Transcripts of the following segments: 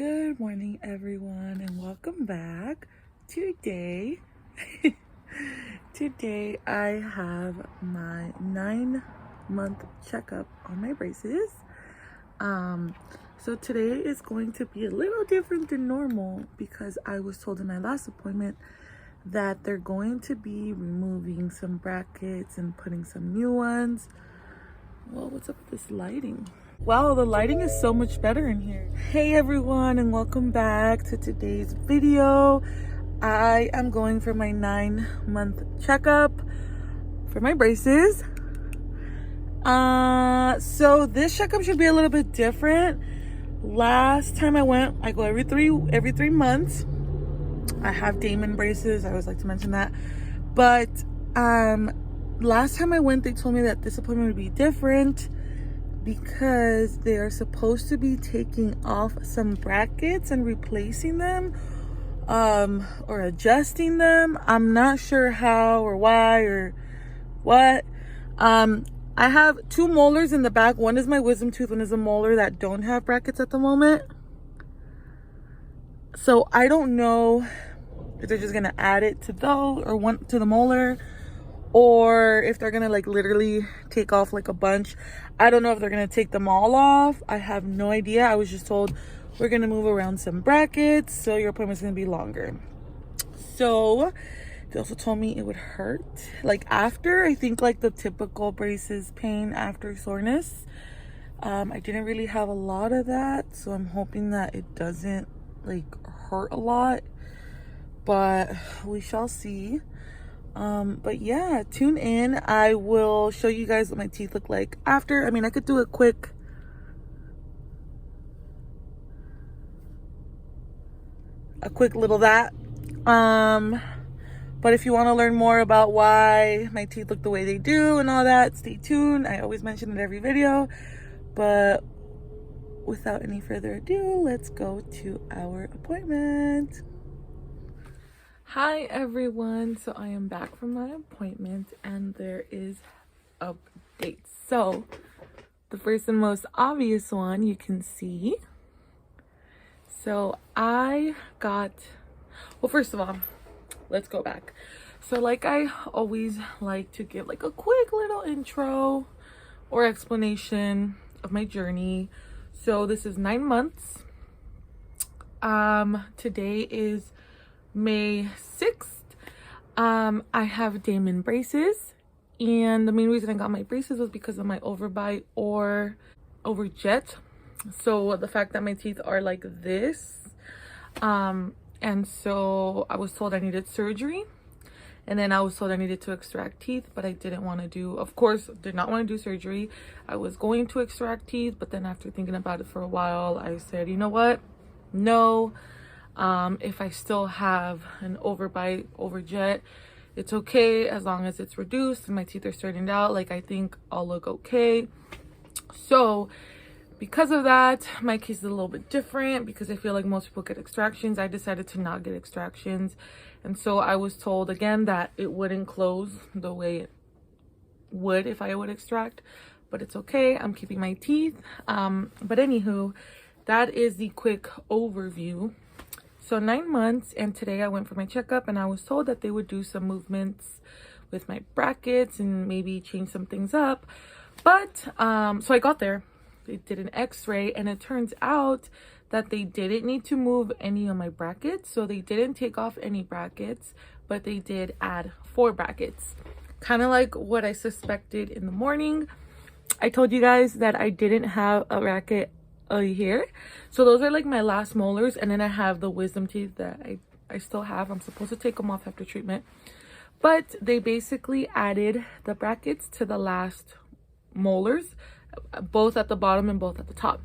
Good morning, everyone, and welcome back. Today I have my 9-month checkup on my braces. So today is going to be a little different than normal because I was told in my last appointment that they're going to be removing some brackets and putting some new ones. Well, what's up with this lighting? Wow, the lighting is so much better in here. Hey everyone, and welcome back to today's video. I am going for my 9-month checkup for my braces. So this checkup should be a little bit different. Last time I went, I go every three months. I have Damon braces. I always like to mention that. But last time I went, they told me that this appointment would be different because they are supposed to be taking off some brackets and replacing them or adjusting them. I'm not sure how or why or what. I have 2 molars in the back. One is my wisdom tooth, one is a molar that don't have brackets at the moment. So I don't know if they're just gonna add it to those or one to the molar, or if they're gonna like literally take off like a bunch. I don't know if they're gonna take them all off. I have no idea. I was just told we're gonna move around some brackets, so your appointment's gonna be longer. So they also told me it would hurt like after, I think like the typical braces pain after soreness. I didn't really have a lot of that, so I'm hoping that it doesn't like hurt a lot, but we shall see. But yeah, tune in. I will show you guys what my teeth look like after. I mean, I could do a quick little that. But if you want to learn more about why my teeth look the way they do and all that, stay tuned. I always mention it every video. But without any further ado, let's go to our appointment. Hi everyone, so I am back from my appointment and there is updates. So the first and most obvious one you can see. So I got, well, first of all, let's go back. So like I always like to give like a quick little intro or explanation of my journey. So this is 9 months. Today is May 6th. I have Damon braces, and the main reason I got my braces was because of my Overbite or Overjet. So the fact that my teeth are like this, and so I was told I needed surgery, and then I was told I needed to extract teeth, but I didn't want to do, of course, did not want to do surgery. I was going to extract teeth, but then after thinking about it for a while, I said, you know what? No. If I still have an Overjet, it's okay as long as it's reduced and my teeth are straightened out. Like, I think I'll look okay. So because of that, my case is a little bit different because I feel like most people get extractions. I decided to not get extractions. And so I was told again that it wouldn't close the way it would if I would extract, but it's okay. I'm keeping my teeth. But anywho, that is the quick overview. So 9 months, and today I went for my checkup and I was told that they would do some movements with my brackets and maybe change some things up. But so I got there, they did an x-ray, and it turns out that they didn't need to move any of my brackets. So they didn't take off any brackets, but they did add 4 brackets. Kind of like what I suspected in the morning. I told you guys that I didn't have a bracket here, so those are like my last molars, and then I have the wisdom teeth that I still have. I'm supposed to take them off after treatment, but they basically added the brackets to the last molars, both at the bottom and both at the top,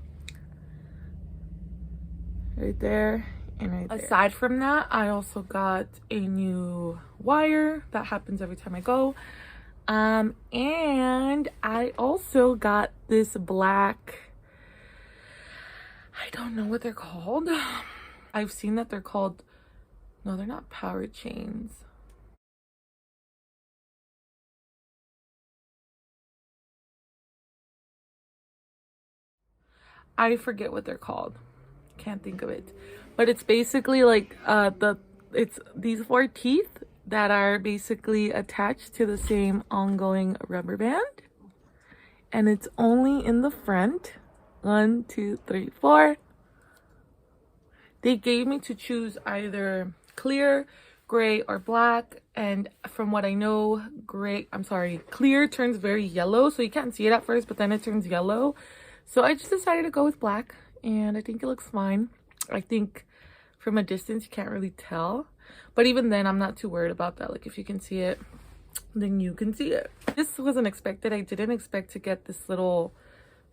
right there and right there. Aside from that, I also got a new wire. That happens every time I go. And I also got this black, I don't know what they're called. I've seen that they're called, no, they're not power chains. I forget what they're called. can't think of it, but it's basically like it's these 4 teeth that are basically attached to the same ongoing rubber band, and it's only in the front. 1, 2, 3, 4. They gave me to choose either clear, gray, or black, and from what I know, clear turns very yellow, so you can't see it at first, but then it turns yellow. So I just decided to go with black, and I think it looks fine. I think from a distance you can't really tell, but even then I'm not too worried about that. Like, if you can see it, then you can see it. This wasn't expected. I didn't expect to get this little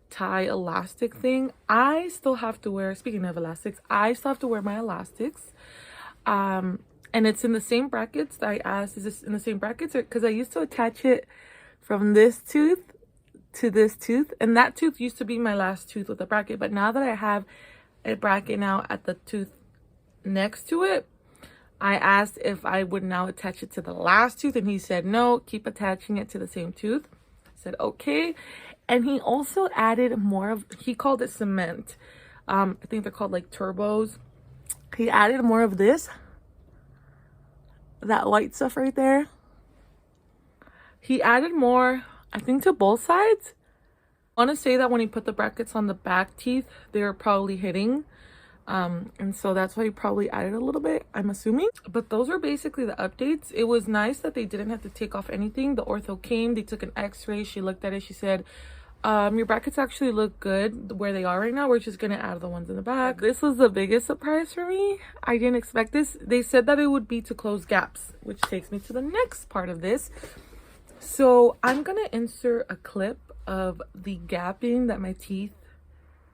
tie elastic thing. I still have to wear, speaking of elastics, I still have to wear my elastics, and it's in the same brackets. I asked, is this in the same brackets? Because I used to attach it from this tooth to this tooth, and that tooth used to be my last tooth with a bracket, but now that I have a bracket now at the tooth next to it, I asked if I would now attach it to the last tooth, and he said no, keep attaching it to the same tooth. I said okay. And he also added more of, he called it cement. I think they're called like turbos. He added more of this, that white stuff right there. He added more, I think, to both sides. I want to say that when he put the brackets on the back teeth, they were probably hitting. And so that's why he probably added a little bit, I'm assuming. But those are basically the updates. It was nice that they didn't have to take off anything. The ortho came, they took an x-ray, she looked at it, she said, your brackets actually look good where they are right now. We're just gonna add the ones in the back. This was the biggest surprise for me. I didn't expect this. They said that it would be to close gaps, which takes me to the next part of this. So I'm gonna insert a clip of the gapping that my teeth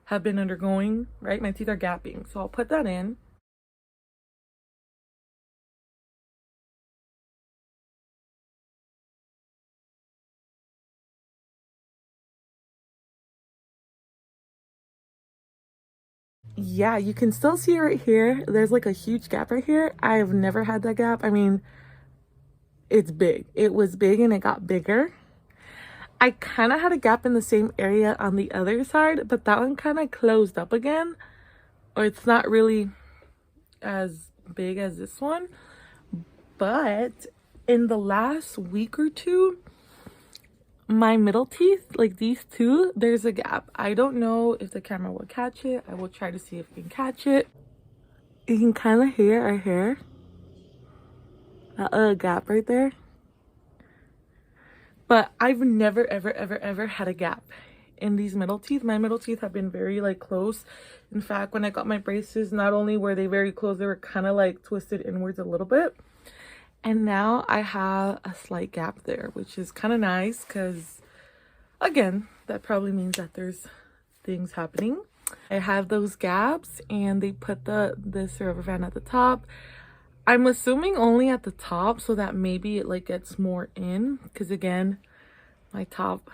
have been undergoing, right? My teeth are gapping, so I'll put that in. Yeah, you can still see it right here. There's like a huge gap right here. I've never had that gap. I mean, it's big. It was big and it got bigger. I kind of had a gap in the same area on the other side, but that one kind of closed up again, or it's not really as big as this one. But in the last week or two, my middle teeth, like these two, there's a gap. I don't know if the camera will catch it. I will try to see if it can catch it. You can kind of hear our hair, that little gap right there. But I've never ever had a gap in these middle teeth. My middle teeth have been very like close. In fact, when I got my braces, not only were they very close, they were kind of like twisted inwards a little bit. And now I have a slight gap there, which is kind of nice because, again, that probably means that there's things happening. I have those gaps, and they put this rubber band at the top. I'm assuming only at the top so that maybe it like gets more in, because again, my top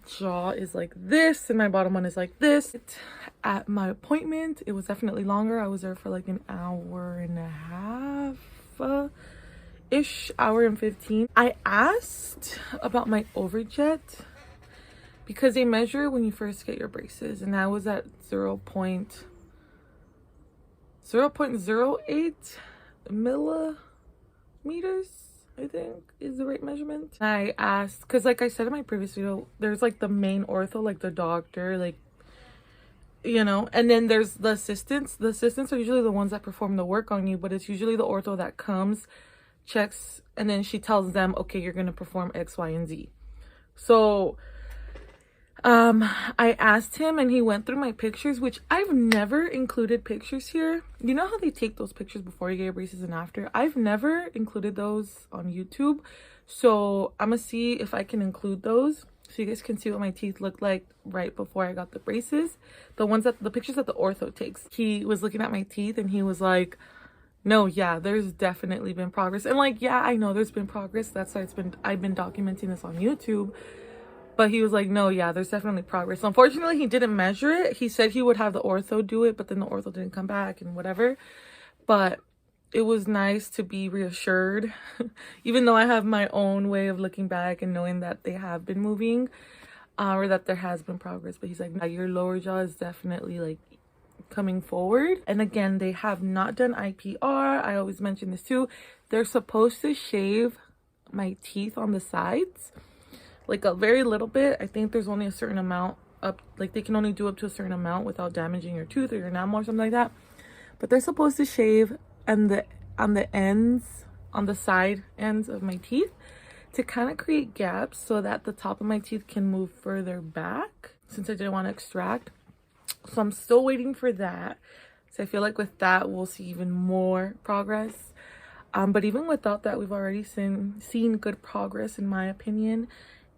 jaw is like this and my bottom one is like this. At my appointment, it was definitely longer. I was there for like an hour and a half ish, hour and 15. I asked about my Overjet because they measure when you first get your braces, and I was at 0.08 millimeters, I think is the right measurement. I asked because, like I said in my previous video, there's like the main ortho, like the doctor, like, you know, and then there's the assistants. The assistants are usually the ones that perform the work on you, but it's usually the ortho that comes, checks, and then she tells them, okay, you're gonna perform X, Y, and Z. So I asked him, and he went through my pictures, which I've never included pictures here. You know how they take those pictures before you get your braces and after? I've never included those on YouTube, so I'm gonna see if I can include those so you guys can see what my teeth looked like right before I got the braces. The pictures that the ortho takes. He was looking at my teeth and he was like, no, yeah, there's definitely been progress. And like, yeah, I know there's been progress. That's why I've been documenting this on YouTube. But he was like, no, yeah, there's definitely progress. So unfortunately, he didn't measure it. He said he would have the ortho do it, but then the ortho didn't come back and whatever. But it was nice to be reassured, even though I have my own way of looking back and knowing that they have been moving, or that there has been progress. But he's like, nah, your lower jaw is definitely like coming forward. And again, they have not done IPR. I always mention this too. They're supposed to shave my teeth on the sides, like a very little bit. I think there's only a certain amount up, like they can only do up to a certain amount without damaging your tooth or your enamel or something like that. But they're supposed to shave on the ends, on the side ends of my teeth, to kind of create gaps so that the top of my teeth can move further back, since I didn't want to extract. So I'm still waiting for that. So I feel like with that we'll see even more progress. But even without that, we've already seen good progress in my opinion,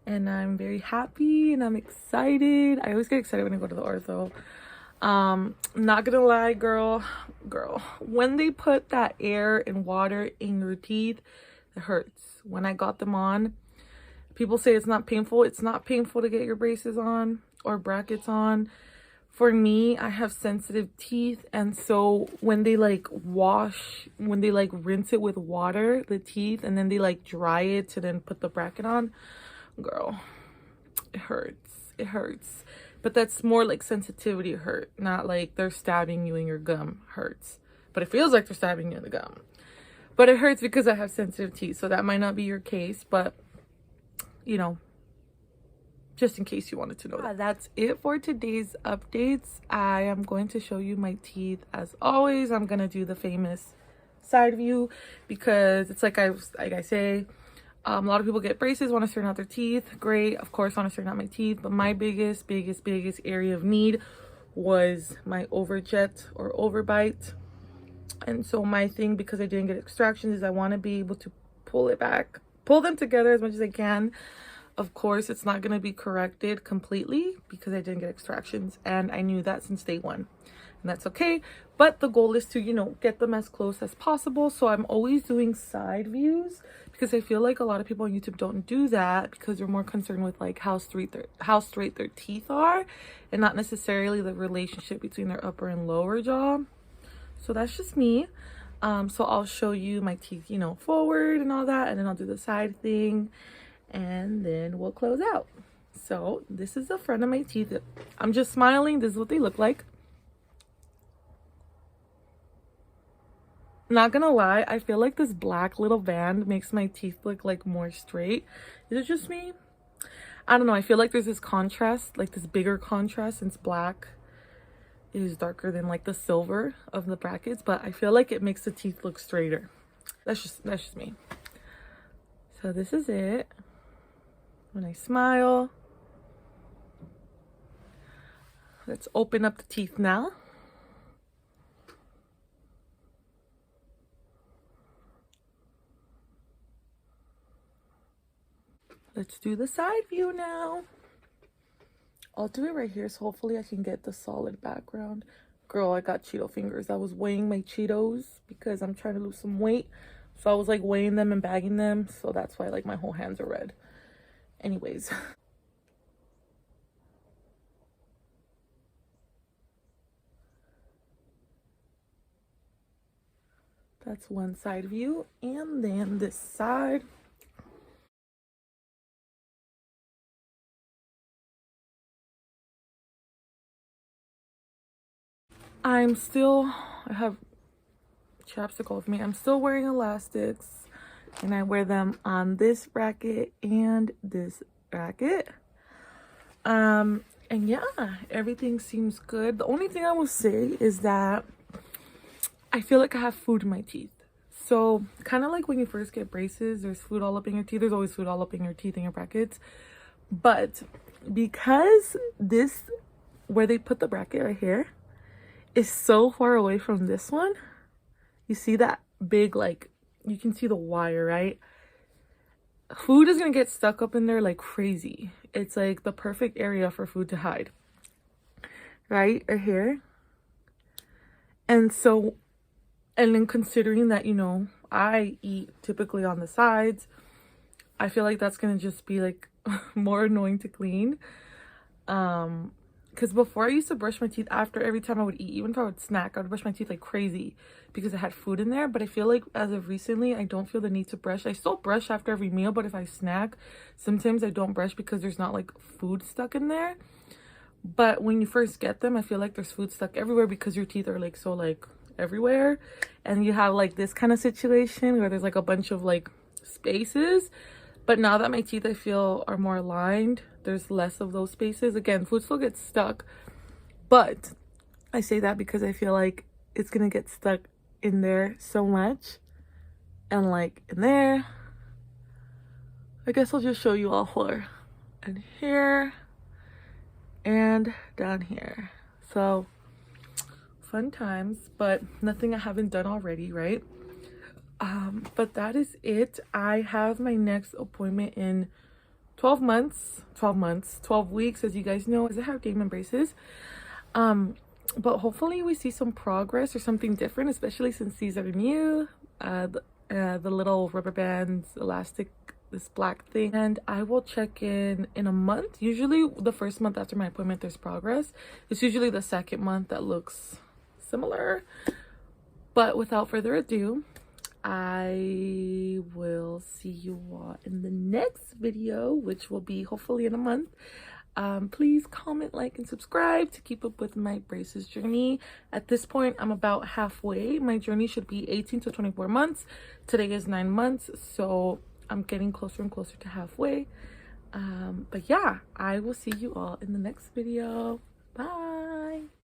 and I'm very happy and I'm excited. I always get excited when I go to the ortho. Not gonna lie, girl, when they put that air and water in your teeth, it hurts. When I got them on, people say it's not painful. It's not painful to get your braces on or brackets on. For me, I have sensitive teeth, and so when they like rinse it with water, the teeth, and then they like dry it to then put the bracket on, girl, it hurts. But that's more like sensitivity hurt, not like they're stabbing you in your gum hurts. But it feels like they're stabbing you in the gum. But it hurts because I have sensitive teeth, so that might not be your case, but you know, just in case you wanted to know that. That's it for today's updates. I am going to show you my teeth as always. I'm gonna do the famous side view because it's like I say, a lot of people get braces, want to straighten out their teeth. Great, of course, want to straighten out my teeth, but my biggest area of need was my Overjet or Overbite. And so my thing, because I didn't get extractions, is I want to be able to pull them together as much as I can. Of course, it's not going to be corrected completely because I didn't get extractions, and I knew that since day one, and that's okay. But the goal is to, you know, get them as close as possible. So I'm always doing side views because I feel like a lot of people on YouTube don't do that because they're more concerned with like how straight their teeth are, and not necessarily the relationship between their upper and lower jaw. So that's just me. So I'll show you my teeth, you know, forward and all that, and then I'll do the side thing, and then we'll close out. So this is the front of my teeth. I'm just smiling. This is what they look like. Not gonna lie, I feel like this black little band makes my teeth look like more straight. Is it just me? I don't know. I feel like there's this contrast, like this bigger contrast, since black is darker than like the silver of the brackets, but I feel like it makes the teeth look straighter. That's just me. So this is it when I smile. Let's open up the teeth now. Let's do the side view now. I'll do it right here, so hopefully I can get the solid background. Girl, I got Cheeto fingers. I was weighing my Cheetos because I'm trying to lose some weight. So I was like weighing them and bagging them. So that's why like my whole hands are red. Anyways. That's one side view. And then this side. I have chapstick all over me. I'm still wearing elastics, and I wear them on this bracket and this bracket. And yeah, everything seems good. The only thing I will say is that I feel like I have food in my teeth. So kind of like when you first get braces, there's food all up in your teeth. There's always food all up in your teeth and your brackets. But because this, where they put the bracket right here, is so far away from this one, you see that big, like, you can see the wire, right? Food is gonna get stuck up in there like crazy. It's like the perfect area for food to hide, right here. And so, and then considering that, you know, I eat typically on the sides, I feel like that's gonna just be like more annoying to clean. Because before I used to brush my teeth after every time I would eat. Even if I would snack, I would brush my teeth like crazy because I had food in there. But I feel like as of recently, I don't feel the need to brush. I still brush after every meal, but if I snack, sometimes I don't brush because there's not like food stuck in there. But when you first get them, I feel like there's food stuck everywhere because your teeth are like so like everywhere, and you have like this kind of situation where there's like a bunch of like spaces. But now that my teeth I feel are more aligned, there's less of those spaces. Again, food still gets stuck, but I say that because I feel like it's gonna get stuck in there so much, and like in there. I guess I'll just show you all four, and here and down here. So fun times, but nothing I haven't done already, right? But that is it. I have my next appointment in 12 weeks, as you guys know, as I have Damon braces. But hopefully we see some progress or something different, especially since these are new. The little rubber bands, elastic, this black thing. And I will check in a month. Usually the first month after my appointment there's progress. It's usually the second month that looks similar. But without further ado, I will see you all in the next video, which will be hopefully in a month. Please comment, like, and subscribe to keep up with my braces journey. At this point, I'm about halfway. My journey should be 18 to 24 months. Today is 9 months, so I'm getting closer and closer to halfway. But yeah, I will see you all in the next video. Bye.